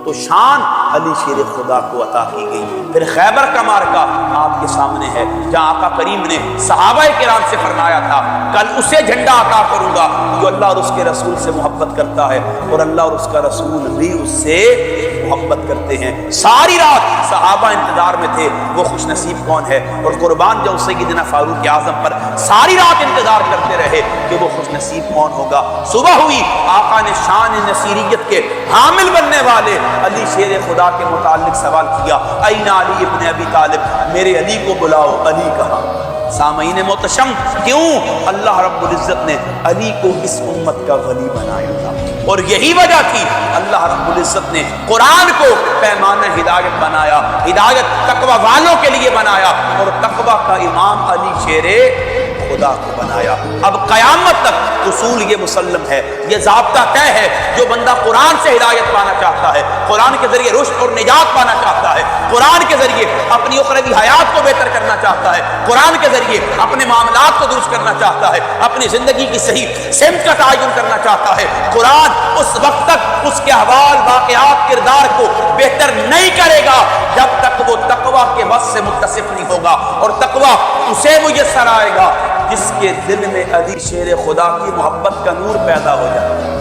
تو شان علی شیر خدا کو عطا کی گئی۔ پھر خیبر کا معرکہ آپ کے سامنے ہے، جہاں آقا کریم نے صحابہ کرام سے فرمایا تھا کل اسے جھنڈا عطا کروں گا جو اللہ اور اس کے رسول سے محبت کرتا ہے، اور اللہ اور اس کا رسول بھی اس سے محبت کرتے ہیں۔ ساری رات صحابہ انتظار میں تھے وہ خوش نصیب کون ہے، اور قربان جو سیدنا فاروق اعظم پر ساری رات انتظار کرتے رہے کہ وہ خوش نصیب کون ہوگا۔ صبح ہوئی، آقا نے شان نصیریت کے حامل بننے والے علی شیر خدا کے متعلق سوال کیا، این علی ابن ابی طالب، میرے علی کو بلاؤ، علی کہاں؟ سامعین محتشم، کیوں؟ اللہ رب العزت نے علی کو اس امت کا ولی بنایا تھا، اور یہی وجہ تھی اللہ رب العزت نے قرآن کو پیمانہ ہدایت بنایا، ہدایت تقوی والوں کے لیے بنایا، اور تقوی کا امام علی شیر خدا کو بنایا۔ اب قیامت تک اصول یہ مسلم ہے، یہ ضابطہ طے ہے، جو بندہ قرآن سے ہدایت پانا چاہتا ہے، قرآن کے ذریعے رشد اور نجات پانا چاہتا ہے، قرآن کے ذریعے اپنی اخروی حیات کو بہتر کرنا چاہتا ہے، قرآن کے ذریعے اپنے معاملات کو درست کرنا چاہتا ہے، اپنی زندگی کی صحیح سمت کا تعین کرنا چاہتا ہے، قرآن اس وقت تک اس کے احوال، واقعات، کردار کو بہتر نہیں کرے گا جب تک وہ تقوی کے وصف سے متصف نہیں ہوگا، اور تقوی اسے میسر آئے گا جس کے دل میں علی شیر خدا کی محبت کا نور پیدا ہو جائے۔